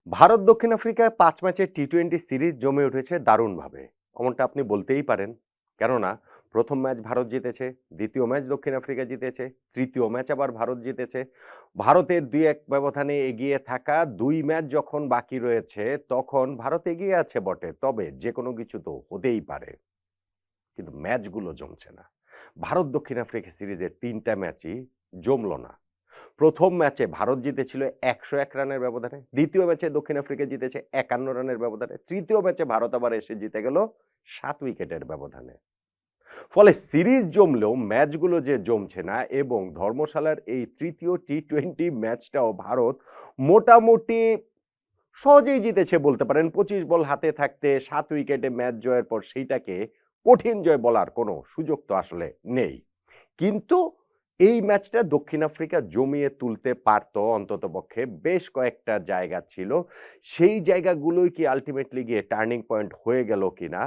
ভারত দক্ষিণ আফ্রিকার ৫ ম্যাচের টি-২০ সিরিজ জমে উঠেছে দারুণভাবে। এমনটা আপনি বলতেই পারেন। কেননা ১ম ম্যাচ ভারত জিতেছে, ২য় ম্যাচ দক্ষিণ আফ্রিকা জিতেছে, ৩য় ম্যাচ আবার ভারত জিতেছে। ভারতের ২-১ ব্যবধানে এগিয়ে থাকা ২ ম্যাচ যখন বাকি রয়েছে, তখন ভারত এগিয়ে আছে বটে। তবে যেকোনো কিছু তো হতেই পারে। কিন্তু ম্যাচগুলো জমছে না। ভারত দক্ষিণ আফ্রিকা সিরিজের ৩ টা ম্যাচই জমল না। ১ম ম্যাচে ভারত জিতেছিল ১০১ রানের ব্যবধানে। ২য় ম্যাচে দক্ষিণ আফ্রিকা জিতেছে ৫১ রানের ব্যবধানে। ৩য় ম্যাচে ভারত আবার এসে জিতে গেল ৭ উইকেটের ব্যবধানে। ফলে সিরিজ জমলেও ম্যাচগুলো যে জমছে না এবং ধর্মশালার এই ৩য় টি-২০ ম্যাচটাও ভারত মোটামুটি সহজেই জিতেছে বলতে পারেন। ২৫ বল হাতে থাকতে ৭ উইকেটে ম্যাচ জয়ের পর সেইটাকে কঠিন জয় বলার কোনো সুযোগ তো আসলে নেই। কিন্তু এই ম্যাচটা দক্ষিণ আফ্রিকা জমিয়ে তুলতে পারত অন্ততপক্ষে। বেশ কয়েকটা জায়গা ছিল। সেই জায়গাগুলোই কি আল্টিমেটলি গিয়ে টার্নিং পয়েন্ট হয়ে গেল কিনা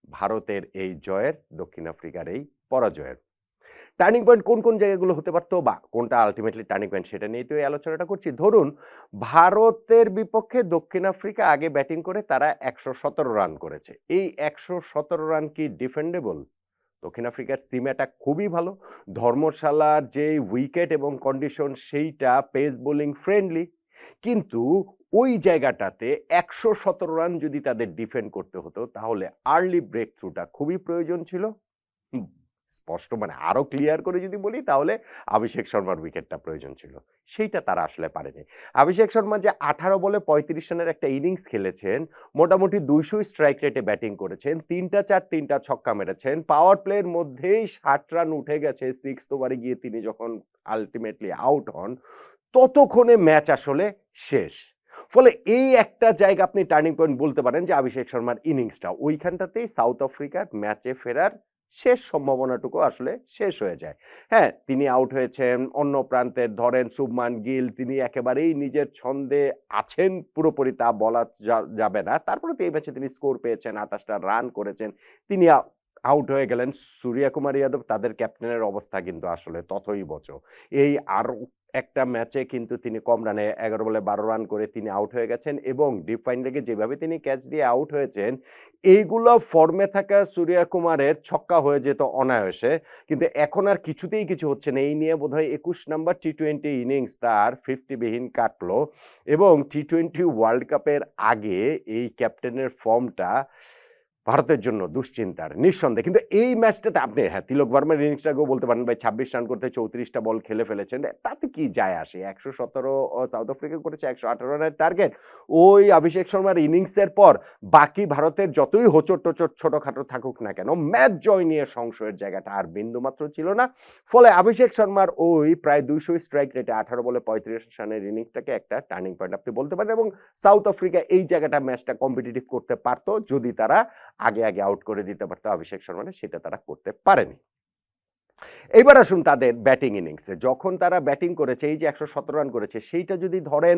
ভারতের এই জয়ের, দক্ষিণ আফ্রিকার এই পরাজয়ের? টার্নিং পয়েন্ট কোন জায়গাগুলো হতে পারত বা কোনটা আল্টিমেটলি টার্নিং পয়েন্ট সেটা নিয়েই তো এই আলোচনাটা করছি। ধরুন ভারতের বিপক্ষে দক্ষিণ আফ্রিকা আগে ব্যাটিং করে তারা ১১৭ রান করেছে। এই ১১৭ রান কি ডিফেন্ডেবল? দক্ষিণ আফ্রিকার সিম অ্যাটাক খুবই ভালো। ধর্মশালার যে উইকেট এবং কন্ডিশন সেইটা পেস বোলিং ফ্রেন্ডলি। কিন্তু ওই জায়গাটাতে ১১৭ রান যদি তাদের ডিফেন্ড করতে হতো তাহলে আর্লি ব্রেক থ্রুটা খুবই প্রয়োজন ছিল। হুম, স্পষ্ট মানে আরো ক্লিয়ার করে যদি বলি তাহলে অভিষেক শর্মার উইকেটটা প্রয়োজন ছিল। সেইটা তারা আসলে পারেনি। অভিষেক শর্মা যে ১৮ বলে ৩৫ রানের একটা ইনিংস খেলেছেন, মোটামুটি ২০০ স্ট্রাইক রেটে ব্যাটিং করেছেন, ৩টা ৪ ৩টা ছক্কা মেরেছেন। পাওয়ার প্লের মধ্যেই ৬০ রান উঠে গেছে 6th ওভারে গিয়ে তিনি যখন আল্টিমেটলি আউট হন, ততক্ষণে ম্যাচ আসলে শেষ। ফলে এই একটা জায়গা আপনি টার্নিং পয়েন্ট বলতে পারেন যে অভিষেক শর্মার ইনিংসটা। ওইখানটাতেই সাউথ আফ্রিকার ম্যাচে ফেরার শেষ সম্ভাবনাটুকু আসলে শেষ হয়ে যায়। হ্যাঁ, তিনি আউট হয়েছেন। অন্য প্রান্তের ধরেন শুভমান গিল, তিনি একেবারেই নিজের ছন্দে আছেন পুরোপুরি তা বলা যাবে না। তারপরেও তো এই ম্যাচে তিনি স্কোর পেয়েছেন, ২৮ টা রান করেছেন। তিনি আউট হয়ে গেলেন। সূর্যা কুমার যাদব তাদের ক্যাপ্টেনের অবস্থা কিন্তু আসলে তথৈবচ। এই আরো একটা ম্যাচে কিন্তু তিনি কম রানে ১১ বলে ১২ রান করে তিনি আউট হয়ে গেছেন এবং ডিপ ফাইন লেগে যেভাবে তিনি ক্যাচ দিয়ে আউট হয়েছেন, এইগুলো ফর্মে থাকা সূর্যা কুমারের ছক্কা হয়ে যেত অনায়াসে। কিন্তু এখন আর কিছুতেই কিছু হচ্ছে না। এই নিয়ে বোধহয় ২১ নাম্বার টি-২০ ইনিংস তার 50 বিহীন কাটলো এবং টি-২০ ওয়ার্ল্ড কাপের আগে এই ক্যাপ্টেনের ফর্মটা ভারতের জন্য দুশ্চিন্তার নিঃসন্দেহে। কিন্তু এই ম্যাচটাতে আপনি হ্যাঁ, তিলক ভার্মার ইনিংসটাকেও বলতে পারেন ভাই ২৬ রান করতে ৩৪ টা বল খেলে ফেলেছেন। তাতে কি যায় আসে? ১১৭ সাউথ আফ্রিকা করেছে, ১১৮ রানের টার্গেট। ওই অভিষেক শর্মার ইনিংসের পর বাকি ভারতের যতই হোঁচট-টোচট ছোটখাটো থাকুক না কেন, ম্যাচ জয় নিয়ে সংশয়ের জায়গাটা আর বিন্দুমাত্র ছিল না। ফলে অভিষেক শর্মার ওই প্রায় ২০০ স্ট্রাইক রেটে ১৮ বলে ৩৫ রানের ইনিংসটাকে একটা টার্নিং পয়েন্ট আপনি বলতে পারেন এবং সাউথ আফ্রিকা এই জায়গাটা ম্যাচটা কম্পিটিটিভ করতে পারত যদি তারা আগে আউট করে দিতে পারতো অভিষেক শর্মাকে, সেটা তারা করতে পারেনি। এইবার আসুন তাদের ব্যাটিং ইনিংসে। যখন তারা ব্যাটিং করেছে এই যে ১১৭ রান করেছে সেইটা যদি ধরেন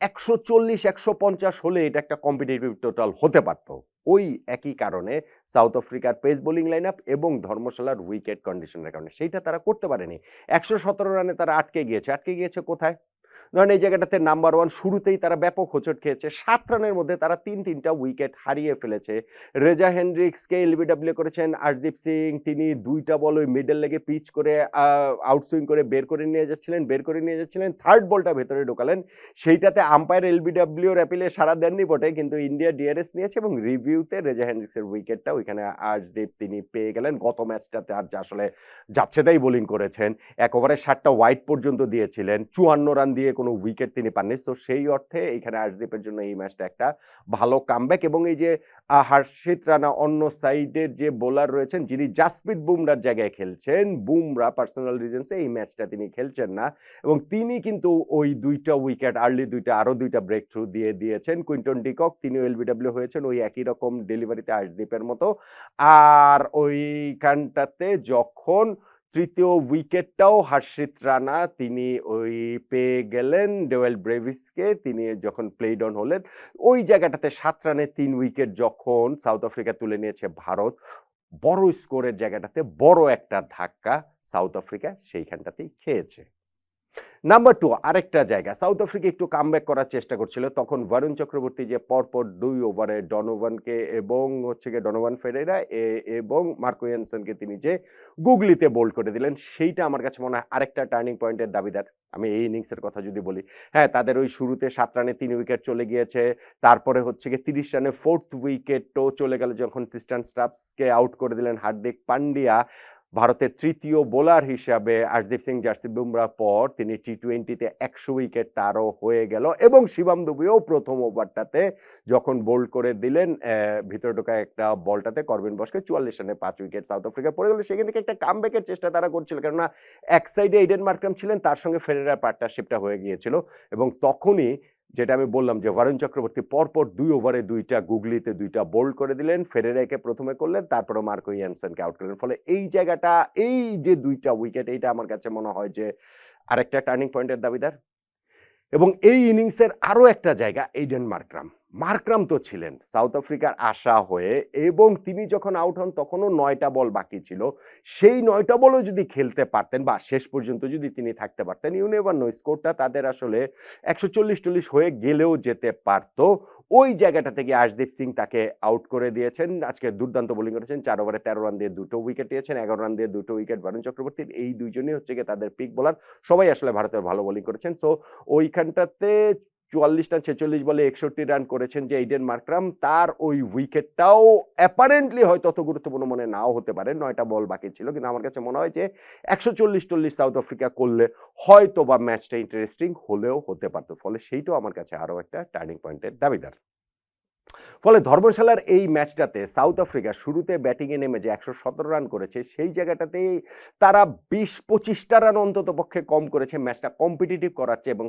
১৪০ ১৫০ হলে এটা একটা কম্পিটিটিভ টোটাল হতে পারত। ওই একই কারণে সাউথ আফ্রিকার পেস বোলিং লাইন আপ এবং ধর্মশালার উইকেট কন্ডিশনের কারণে সেইটা তারা করতে পারেনি। ১১৭ রানে তারা আটকে গিয়েছে। আটকে গিয়েছে কোথায়? ধরেন এই জায়গাটাতে নাম্বার 1 শুরুতেই তারা ব্যাপক হোঁচট খেয়েছে। ৭ রানের মধ্যে তারা ৩টা উইকেট হারিয়ে ফেলেছে। রেজা হেনড্রিক্সকে এলবিডব্লিউ করেছেন আরদীপ সিং। তিনি ২ টা বল ওই মিডল লেগে পিচ করে আউটসুইং করে বের করে নিয়ে যাচ্ছিলেন। 3rd বলটা ভেতরে ঢোকালেন। সেইটাতে আম্পায়ার এলবিডব্লিউর অ্যাপিলে সাড়া দেননি বটে, কিন্তু ইন্ডিয়া ডিআরএস নিয়েছে এবং রিভিউতে রেজা হেনড্রিক্সের উইকেটটা ওইখানে আরদীপ তিনি পেয়ে গেলেন। গত ম্যাচটাতে আর আসলে যাচ্ছে তাই বোলিং করেছেন। ১ ওভারে ৭ টা ওয়াইড পর্যন্ত দিয়েছিলেন। ৫৪ রান দিয়ে কোনো উইকেট তিনি পাননি। সো সেই অর্থে এখানে আরদীপের জন্য এই ম্যাচটা একটা ভালো কামব্যাক এবং এই যে হার্ষিত রানা অন্য সাইডের যে বোলার রয়েছেন যিনি জাসপ্রীত বুমরার জায়গায় খেলছেন, বুমরা পার্সোনাল রিজনসে এই ম্যাচটা তিনি খেলছেন না এবং তিনি কিন্তু ওই ২ টা উইকেট আর্লি ২ টা আরো ২ টা ব্রেক থ্রু দিয়ে দিয়েছেন। কুইন্টন ডিকক তিনিও এলবিডব্লিউ হয়েছেন ওই একই রকম ডেলিভারিতে আরদীপের মতো। আর ওইখানটাতে যখন ৩য় উইকেটটাও হর্ষিত রানা তিনি ওই পেয়ে গেলেন ডোয়েল ব্রেভিসকে, তিনি যখন প্লেড অন হলেন ওই জায়গাটাতে ৭ রানে ৩ উইকেট যখন সাউথ আফ্রিকা তুলে নিয়েছে ভারত, বড় স্কোরের জায়গাটাতে বড় একটা ধাক্কা সাউথ আফ্রিকা সেইখানটাতেই খেয়েছে। নাম্বার 2 আরেকটা জায়গা। সাউথ আফ্রিকা একটু কামব্যাক করার চেষ্টা করছিল। তখন বরুণ চক্রবর্তী যে পরপর ২ ওভারে ডনোভানকে এবং হচ্ছে গিয়ে ডনোভান ফেরেরা এবং মার্কো ইয়ানসেনকে তিনি যে গুগলিতে বোল্ড করে দিলেন, সেইটা আমার কাছে মনে হয় আরেকটা টার্নিং পয়েন্টের দাবিদার। আমি এই ইনিংসের কথা যদি বলি। হ্যাঁ, তাদের ওই শুরুতে ৭ রানে ৩ উইকেট চলে গিয়েছে। তারপরে হচ্ছে গিয়ে ৩০ রানে 4th উইকেটও চলে গেল যখন ক্রিস্টান স্টাফসকে আউট করে দিলেন হার্দিক পান্ডিয়া। ভারতের তৃতীয় বোলার হিসাবে আরদীপ সিং জার্সি বুমরাহ পর তিনি টি-20তে ১০০ উইকেট তারও হয়ে গেল এবং শিবম দুবেও প্রথম ওভারটাতে যখন বোল্ড করে দিলেন ভিতরে ঢোকা একটা বলটাতে করবিন বসকে ৪৪ রানে ৫ উইকেট সাউথ আফ্রিকা পড়ে গেল। সেখান থেকে একটা কামব্যাকের চেষ্টা তারা করছিল, কেননা এক সাইডে এইডেন মার্ক্রাম ছিলেন, তার সঙ্গে ফেরেরার পার্টনারশিপটা হয়ে গিয়েছিল এবং তখনই যেটা আমি বললাম যে বরুণ চক্রবর্তী পরপর ২ ওভারে ২টা গুগলিতে ২টা বোল্ড করে দিলেন, ফেরেরাকে প্রথমে করলেন, তারপরে মার্কো ইয়ানসেনকে আউট করলেন। ফলে এই জায়গাটা, এই যে ২টা উইকেট, এইটা আমার কাছে মনে হয় যে আরেকটা টার্নিং পয়েন্টের দাবিদার। এবং এই ইনিংসের আরো একটা জায়গা এইডেন মার্ক্রাম। মার্ক্রাম তো ছিলেন সাউথ আফ্রিকার আশা হয়ে এবং তিনি যখন আউট হন তখনও ৯টা বল বাকি ছিল। সেই ৯টা বলও যদি খেলতে পারতেন বা শেষ পর্যন্ত যদি তিনি থাকতে পারতেন, ইউ নেভার নো, স্কোরটা তাদের আসলে ১৪০-৪০ হয়ে গেলেও যেতে পারত। ওই জায়গাটা থেকে আশদীপ সিং তাকে আউট করে দিয়েছেন। আজকে দুর্দান্ত বোলিং করেছেন, ৪ ওভারে ১৩ রান দিয়ে ২টো উইকেট নিয়েছেন, ১১ রান দিয়ে ২টো উইকেট বরুণ চক্রবর্তীর। এই দুইজনই হচ্ছে গিয়ে তাদের পিক বোলার। সবাই আসলে ভারতের ভালো বোলিং করেছেন। সো ওইখানটাতে ৪৪ না ৪৬ বলে ৬১ রান করেছেন যে এইডেন মার্ক্রাম, তার ওই উইকেটটাও অ্যাপারেন্টলি হয়তো অত গুরুত্বপূর্ণ মনে নাও হতে পারে। ৯টা বল বাকি ছিল। কিন্তু আমার কাছে মনে হয় যে ১৪০-৪০ সাউথ আফ্রিকা করলে হয়তোবা ম্যাচটা ইন্টারেস্টিং হলেও হতে পারত। ফলে সেইটাও আমার কাছে আরো একটা টার্নিং পয়েন্টের দাবিদার। ফলে ধর্মশালার এই ম্যাচটাতে সাউথ আফ্রিকা শুরুতে ব্যাটিংয়ে নেমে যে ১১৭ রান করেছে, সেই জায়গাটাতেই তারা ২০-২৫টা রান অন্ততপক্ষে কম করেছে ম্যাচটা কম্পিটিটিভ করার চেয়ে এবং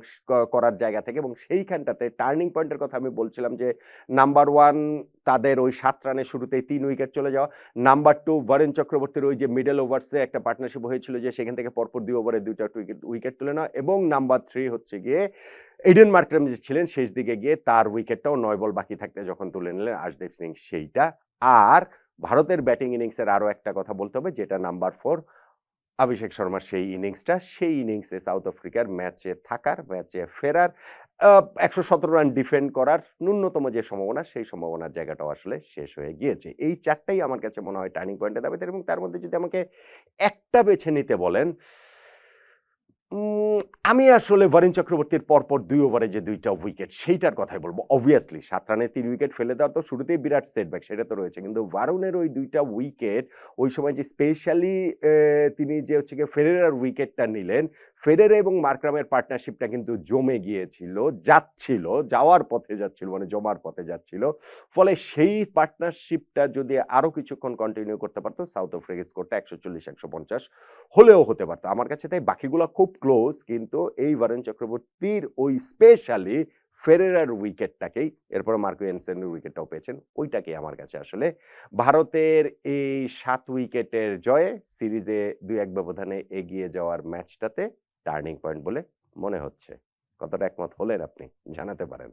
করার জায়গা থেকে। এবং সেইখানটাতে টার্নিং পয়েন্টের কথা আমি বলছিলাম যে নাম্বার 1 তাদের ওই ৭ রানে শুরুতেই ৩ উইকেট চলে যাওয়া। নাম্বার 2 বরুণ চক্রবর্তীর ওই যে মিডল ওভার্সে একটা পার্টনারশিপ হয়েছিল যে সেখান থেকে পরপর ২ ওভারে ২টা উইকেট তুলে নেওয়া এবং নাম্বার 3 হচ্ছে গিয়ে এইডেন মার্ক্রাম যে ছিলেন শেষ দিকে গিয়ে তার উইকেটটাও ৯ বল বাকি থাকতে যখন তুলে নিলেন আশদীপ সিং, সেইটা। আর ভারতের ব্যাটিং ইনিংসের আরো একটা কথা বলতে হবে, যেটা নাম্বার 4 অভিষেক শর্মার সেই ইনিংসটা, সেই ইনিংসে সাউথ আফ্রিকার ম্যাচে থাকার, ম্যাচে ফেরার, ১১৭ রান ডিফেন্ড করার ন্যূনতম যে সম্ভাবনা, সেই সম্ভাবনার জায়গাটাও আসলে শেষ হয়ে গিয়েছে। এই ৪টাই আমার কাছে মনে হয় টার্নিং পয়েন্টের দাবিদার এবং তার মধ্যে যদি আমাকে একটা বেছে নিতে বলেন, আমি আসলে বরুণ চক্রবর্তীর পরপর ২ ওভারে যে ২টা উইকেট, সেইটার কথাই বলব। অবভিয়াসলি ৭ রানে ৩ উইকেট ফেলে দেওয়া তো শুরুতেই বিরাট সেটব্যাক, সেটা তো রয়েছে। কিন্তু বরুণের ওই ২টা উইকেট, ওই সময় যে স্পেশালি তিনি যে হচ্ছে গিয়ে ফেরেরার উইকেটটা নিলেন, ফেরেরা এবং মার্ক্রামের পার্টনারশিপটা কিন্তু জমে গিয়েছিল, যাওয়ার পথে যাচ্ছিল, মানে জমার পথে যাচ্ছিল। ফলে সেই পার্টনারশিপটা যদি আরো কিছুক্ষণ কন্টিনিউ করতে পারত, সাউথ আফ্রিকার স্কোরটা ১৪০-১৫০ হলেও হতে পারত। আমার কাছে তাই বাকিগুলো খুব ক্লোজ, কিন্তু এই বরুণ চক্রবর্তীর ওই স্পেশালি ফেরেরার উইকেটটাকেই, এরপর মার্কো ইয়ানসেনের উইকেটটাও পেয়েছেন, ওইটাকেই আমার কাছে আসলে ভারতের এই ৭ উইকেটের জয়ে সিরিজে ২-১ ব্যবধানে এগিয়ে যাওয়ার ম্যাচটাতে টার্নিং পয়েন্ট বলে মনে হচ্ছে। কতটা একমত হলেন আপনি? জানাতে পারেন।